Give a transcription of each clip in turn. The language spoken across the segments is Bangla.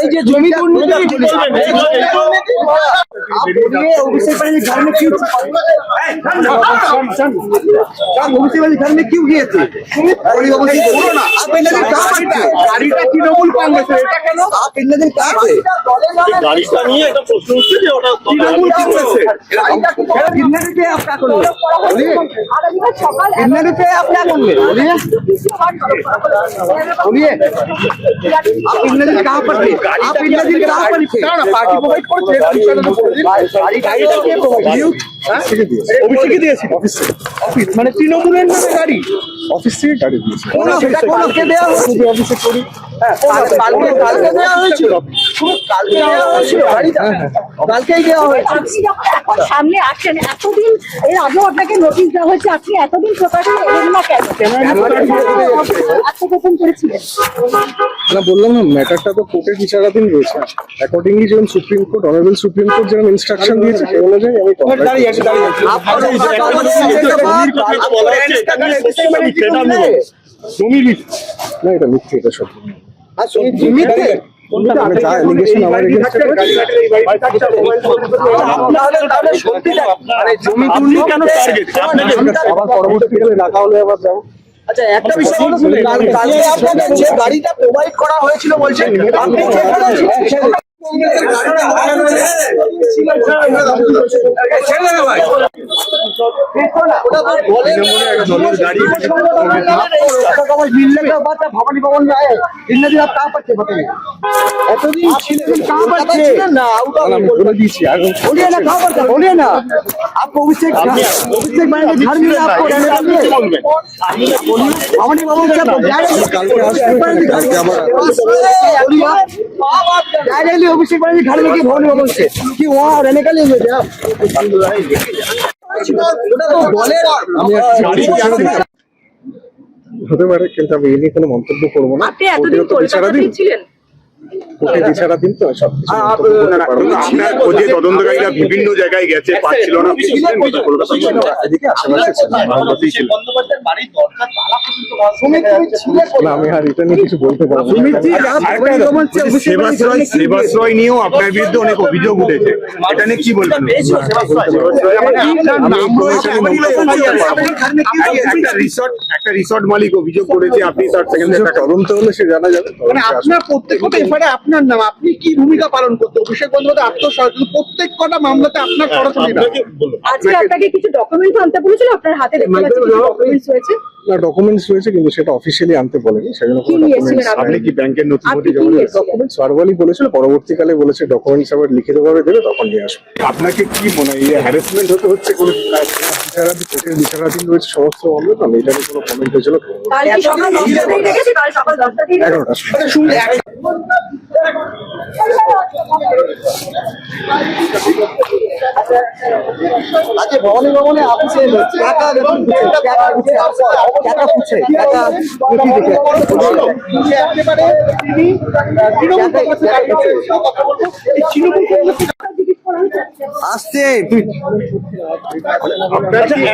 এই যে জমি দুর্নীতি घर में क्यों घर में क्यों गए थे? आप इतने दिन कहाँ पर थे? गाड़ी का तृणमूल कांग्रेस है, आप इतने दिन कहाँ थे? गाड़ी का नहीं है, এটা প্রশ্ন হচ্ছে যে ওটা तृणमूल कांग्रेस है। कितने रुपए आप क्या करोगे? बोलिए कितने रुपए आप क्या करोगे? बोलिए बोलिए आप इतने दिन कहाँ पर थे? आप इतने दिन कहाँ पर थे? पार्टी प्रोवाइड করছে গাড়িটা কে প্রোভাইড অফিসে দিয়েছি অফিস মানে তৃণমূলের নামে গাড়ি অফিস থেকে গাড়ি দিয়েছি কোনকে দেওয়া হয়েছে অফিসে করি কালকে দেওয়া হয়েছিল কালকে দেওয়া হয়েছিল গাড়িটা কালকেই দেওয়া হয়েছে এখন সামনে আসেন এতদিন এর আগেও আপনাকে নোটিশ দেওয়া হয়েছে আপনি এতদিন প্রকাশে এলেন না কেন আত্মগোপন করেছিলেন না বললাম না ম্যাটারটা তো কোর্টের বিচারাধীন রয়েছে অ্যাকর্ডিংলি যেমন supreme court honourable supreme court যেরকম ইনস্ট্রাকশন দিয়েছে সেই অনুযায়ী আমি দাঁড়িয়ে আছি জমি না এটা মিথ্যে এটা সব মিথ্যে আমি যা এলিগেশন আমার জমি দুর্নীতি কেন আবার পরবর্তীকালে ডাকা হলে আবার যাবো। আচ্ছা একটা বিষয় হলো কালকে আপনাদের যে গাড়িটা প্রোভাইড করা হয়েছিল বলছেন আপনি চেক করেছেন भवानी भवन में आए इतने दिन आप कहाँ पर थे बताइए एतदिन कहाँ पर थे ना बोले दीजिए बोलिए ना कहाँ पर थे बोलिए ना आपको अभिषेक मैंने घर में आपको रहने भवानी भवन से डायरेक्टली अभिषेक मैंने घर में की भवानी भवन से कि वहाँ रहने के लिए गए थे आप হতে পারে কিন্তু আমি এই নিয়ে কোনো মন্তব্য করবো না আপনি এতদিন কলকাতাতেই ছিলেন কোর্টের বিচারাধীন তো সব আপনার খোঁজে তদন্তকারীরা বিভিন্ন জায়গায় গেছে পাচ্ছিল না এদিকে আশেপাশে ছিল না আমি আর এটা নিয়ে কিছু বলতে পারবো না সেবাশ্রয় নিয়েও আপনার বিরুদ্ধে অনেক অভিযোগ উঠেছে এটা নিয়ে কি বলবেন একটা রিসর্ট মালিক অভিযোগ করেছে আপনি তার সেকেন্ডে তদন্ত হলে সে জানা যাবে মানে আপনার প্রত্যেকটা এফআইআরে আপনার নাম আপনি কি ভূমিকা পালন করতে অভিষেক বন্দ্যোপাধ্যায় আত্মসমর্পণ প্রত্যেক কটা মামলাতে আপনার সরাসরি নাম আজকে আপনাকে কিছু ডকুমেন্ট আনতে বলেছিল আপনার হাতে দেখতে পাচ্ছি কিছু ডকুমেন্টস রয়েছে না ডকুমেন্টস রয়েছে কিন্তু সেটা অফিসিয়ালি আনতে বলেনি সেজন্য কি কোনো নিয়েছিলেন ডকুমেন্টস আপনি কি ব্যাংকের নথিপত্র আপনি কি জমা নিয়েছিলেন? ডকুমেন্টস ভার্বালি বলেছিল পরবর্তীকালে বলেছে ডকুমেন্টস আবার লিখিতভাবে দেবে তখন নিয়ে আসবে আপনাকে কি মনে হয় হ্যারাসমেন্ট হতে হচ্ছে কোনো কোর্টের বিচারাধীন রয়েছে সমস্ত মামলা তো আমি এটা নিয়ে কোনো কমেন্ট হয়েছিল কাল কি সকাল 10টাতেই রেখেছি কাল সকাল 10টাতেই 11টার সময় শুনলে আজকে ভবানী ভবনে অফিসে টাকা টাকা পুছে টাকা একেবারে আসছে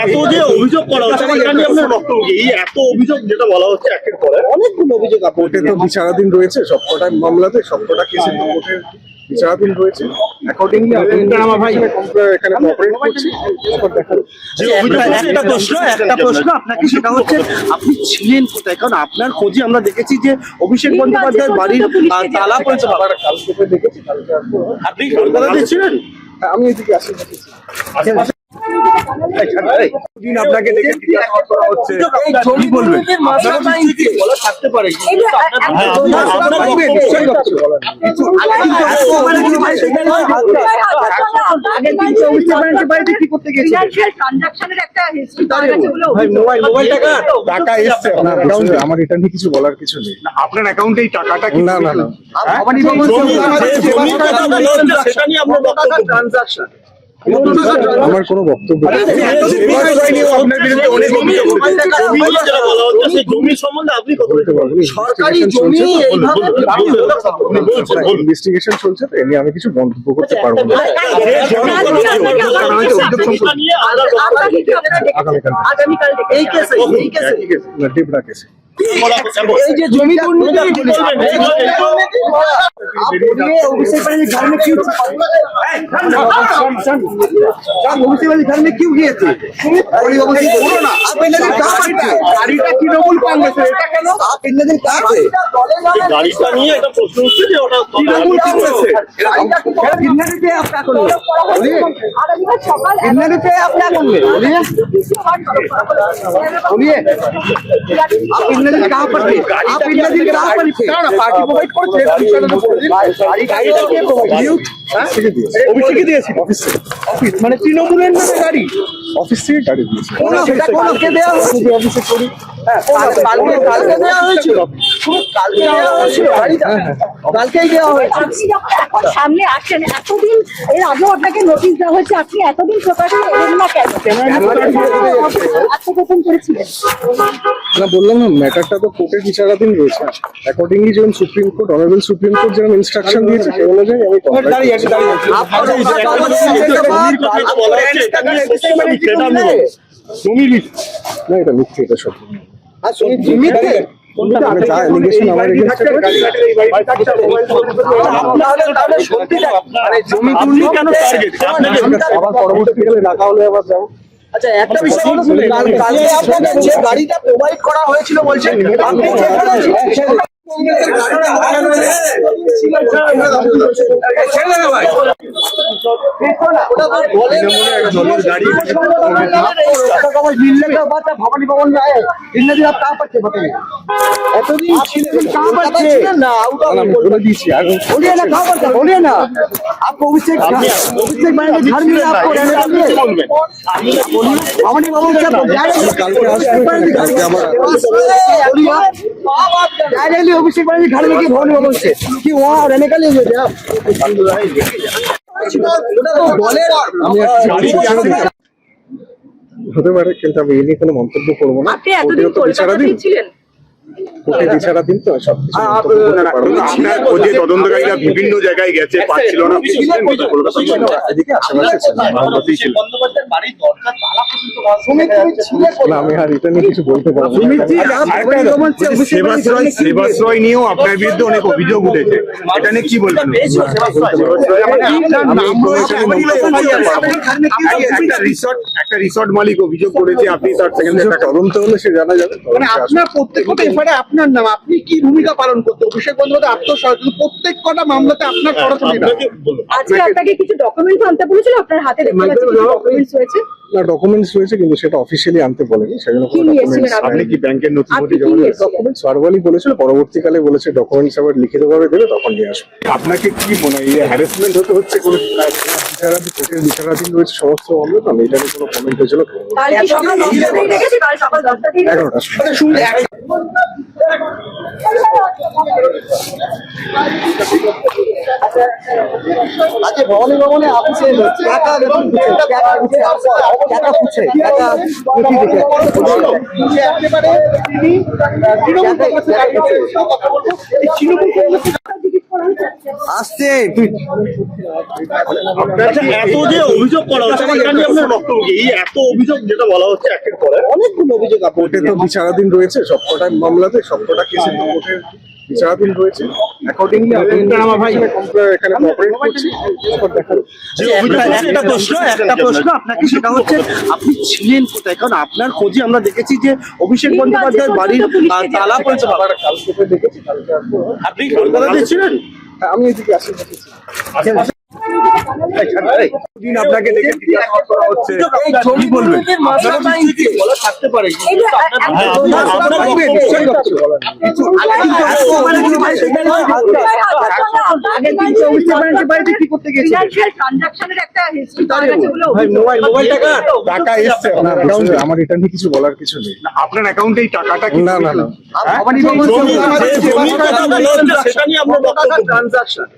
এত যে অভিযোগ করা হচ্ছে এখানে আপনার বক্তব্য কি? এই এত অভিযোগ যেটা বলা হচ্ছে একের পরে অনেকগুলো অভিযোগ কোর্টে তো বিচারাধীন রয়েছে সবকটা মামলাতে সবকটা কেসে কোর্টের বিচারাধীন রয়েছে অ্যাকর্ডিংলি এখানে কোঅপারেট করছি একটা প্রশ্ন আপনাকে সেটা হচ্ছে আপনি ছিলেন কোথায় কারণ আপনার খোঁজে আমরা দেখেছি যে অভিষেক বন্দ্যোপাধ্যায়ের বাড়ির তালা পড়েছে কালকে দেখেছি কালকে আসবো আপনি কলকাতাতে ছিলেন আমি এদিকে আসি আপনাকে দেখে জিজ্ঞাসা করা হচ্ছে কি বলবেন থাকতে পারে টাকা এসছে আমার এটা নিয়ে কিছু বলার কিছু নেই আপনার অ্যাকাউন্টে এই টাকাটা কি না না না সেটা নিয়ে আপনার ট্রানজাকশন আমার কোনো বক্তব্য নেই আপনার বিরুদ্ধে অনেক অভিযোগ উঠেছে জমি সম্বন্ধে আপনি কত বলতে পারবো সরকারি জমি ইনভেস্টিগেশন চলছে তো এ নিয়ে আমি কিছু মন্তব্য করতে পারবো না আগামীকাল এই কেসে না ডিবরা কেসে এই যে জমি দুর্নীতি बोलिए अभिषेक बनर्जी घर में क्यों अभिषेक बनर्जी घर में क्यों गए थे आप इतने दिन कहाँ पर थे गाड़ीটা তৃণমূল কংগ্রেসের এটা কেন आप इतने दिन कहाँ थे গাড়িটা নিয়ে একটা প্রশ্ন উঠছে যে ওটা তৃণমূল কংগ্রেসের कितने रुपए आप क्या करोगे बोलिए আগামীকাল সকাল कितने रुपए आप क्या करोगे बोलिए बोलिए आप इतने दिन कहाँ पर थे आप इतने दिन कहाँ पर थे পার্টি প্রোভাইড করছে গাড়িটা কে প্রোভাইড অভিষেকই দিয়েছিল অফিস থেকে অফিস মানে তৃণমূলের নামে গাড়ি অফিস থেকে গাড়ি দিয়েছে সেটা কোনকে দেওয়া হয়েছে অফিসে করি কালকে দেওয়া হয়েছিল কালকে দেওয়া হয়েছিল গাড়িটা কালকেই দেওয়া হয়েছে আপনি যখন এখন সামনে আসেন এতদিন এর আগেও আপনাকে নোটিশ দেওয়া হয়েছে আপনি এতদিন প্রকাশ্যে এলেন না কেন আত্মগোপন করেছিলেন না বললাম না ম্যাটারটা তো কোর্টের বিচারাধীন রয়েছে অ্যাকর্ডিংলি যেমন supreme court honourable supreme court যেরকম ইনস্ট্রাকশন দিয়েছে সেই অনুযায়ী আমি দাঁড়িয়ে আছে না এটা মিথ্যে এটা সব মিথ্যে আমি যা allegation আমার against এ তাহলে সত্যি জমি দুর্নীতি কেন আবার পরবর্তীকালে ডাকা হলে আবার যাবো আচ্ছা একটা বিষয় হলো শুনুন, কালকে আপনাদের যে গাড়িটা প্রোভাইড করা হয়েছিল বলছেন আপনি সেখানে ছিলেন। भवानी भवन में आए इतने दिन आप कहाँ पर थे बताइए एतदिन कहाँ पर थे ना আমি বলে দিয়েছি আর बोलिए ना कहाँ पर थे बोलिए ना आपको अभिषेक बनर्जी घर में आपको रहने के लिए भवानी भवन से কালকে আসবে কালকে আমার डायरेक्टली अभिषेक बनर्जी घर में की भवन भवन से कि वहाँ रहने के लिए गए थे आप আমি হতে পারে কিন্তু আমি এই নিয়ে কোনো মন্তব্য করবো না আপনি এতদিন কোর্টের তো বিচারাধীন কলকাতাতেই ছিলেন কোর্টের বিচারাধীন তো সব কিছু মন্তব্য করতে পারবো না। আপনার খোঁজে তদন্তকারীরা বিভিন্ন জায়গায় গেছে পাচ্ছিল না আপনি ছিলেন কোথায়? কলকাতায় ছিলেন? এদিকে আশেপাশে ছিল। কলকাতাতেই ছিলেন। না আমি আর এটা নিয়ে কিছু বলতে পারবো না। সেবাশ্রয় নিয়েও আপনার বিরুদ্ধে অনেক অভিযোগ উঠেছে এটা নিয়ে কি বলবেন একটা রিসর্ট মালিক অভিযোগ করেছে আপনি তার সেখানে কিছু তদন্ত হলে সে জানা যাবে মানে আপনার প্রত্যেক কটা এফআইআরে আপনার নাম আপনি কি ভূমিকা পালন করতে অভিষেক বন্দ্যোপাধ্যায় আত্মসচেতন প্রত্যেক কটা মামলাতে আপনার সরাসরি নাম। আজকে আপনাকে কিছু ডকুমেন্টস আনতে বলেছিল আপনার হাতে দেখতে পাচ্ছি কিছু ডকুমেন্টস রয়েছে না ডকুমেন্টস রয়েছে কিন্তু সেটা অফিসিয়ালি আনতে বলেনি সেজন্য কি কোনো নিয়েছিলেন ডকুমেন্টস আপনি? আপনি কি ব্যাংকের নথিপত্র আপনি কি জমা নিয়েছিলেন? ডকুমেন্টস ভার্বালি বলেছিল পরবর্তীকালে বলেছে ডকুমেন্টস আবার লিখিতভাবে দেবে তখন নিয়ে আসবে আপনাকে কি মনে হয় হ্যারাসমেন্ট হতে হচ্ছে কোনো বিচারাধীন কোর্টের বিচারাধীন রয়েছে সমস্ত মামলা তো আমি এটা নিয়ে কোনো কমেন্ট হয়েছিল কাল কি সকাল 10টাতেই রেখেছি কাল সকাল 10টাতেই 11টার সময় শুনলে আজকে ভবানী ভবনে অফিসে টাকা টাকা পুছে টাকা নথি দেখে একেবারে তিনি তৃণমূল কংগ্রেসের আসছে আচ্ছা এত যে অভিযোগ করা হচ্ছে এটা নিয়ে আপনার বক্তব্য কি? এই এত অভিযোগ যেটা বলা হচ্ছে একের পরে অনেকগুলো অভিযোগ কোর্টে তো বিচারাধীন রয়েছে সবকটা মামলাতে সবকটা কেসে তো কোর্টের বিচারাধীন রয়েছে অ্যাকর্ডিংলি এখানে কোঅপারেট করছি তারপর দেখা যাবে। যে অভিযোগ করছে একটা প্রশ্ন আপনাকে সেটা হচ্ছে আপনি ছিলেন কোথায় কারণ আপনার খোঁজে আমরা দেখেছি যে অভিষেক বন্দ্যোপাধ্যায়ের বাড়ির তালা পড়েছে আবার কালকে দেখেছি কালকে আসবো আপনি কলকাতাতে ছিলেন হ্যাঁ, আমি এদিকে আশেপাশে ছিলাম। দিন আপনাকে দেখে জিজ্ঞাসা করা হচ্ছে কি বলবেন থাকতে পারে কি করতে গেছে ফিনান্সিয়াল ট্রানজাকশনের একটা হিস্ট্রি তার কাছে বলে মোবাইল টাকা টাকা এসছে না বিষয়ে আমার এটা নিয়ে কিছু বলার কিছু নেই আপনার অ্যাকাউন্টে এই টাকাটা কি না না না ভবানী ভবন জমির কথা বলা হচ্ছে সেটা নিয়ে আমরা বক্তব্য ট্রানজাকশন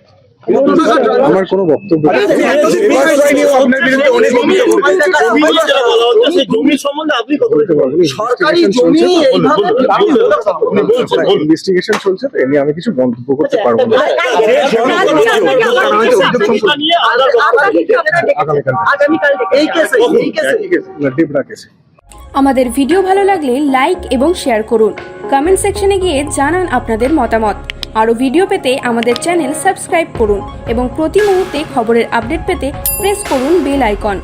আমার কোনো বক্তব্য নেই। সেবাশ্রয় নিয়েও আপনার বিরুদ্ধে অনেক অভিযোগ উঠেছে জমি নিয়ে যেটা বলা হচ্ছে সেই জমি সম্বন্ধে আপনি কত বলতে পারবো না। সরকারি Investigation জমি ইনভেস্টিগেশন চলছে তো এ নিয়ে আমি কিছু মন্তব্য করতে পারবো না আগামীকাল আগামীকাল এই কেসে না ডিবরা কেসে আমাদের ভিডিও ভালো লাগলে লাইক এবং শেয়ার করুন। কমেন্ট সেকশনে গিয়ে জানান আপনাদের মতামত। আরও ভিডিও পেতে আমাদের চ্যানেল সাবস্ক্রাইব করুন এবং প্রতি মুহূর্তে খবরের আপডেট পেতে প্রেস করুন বেল আইকন।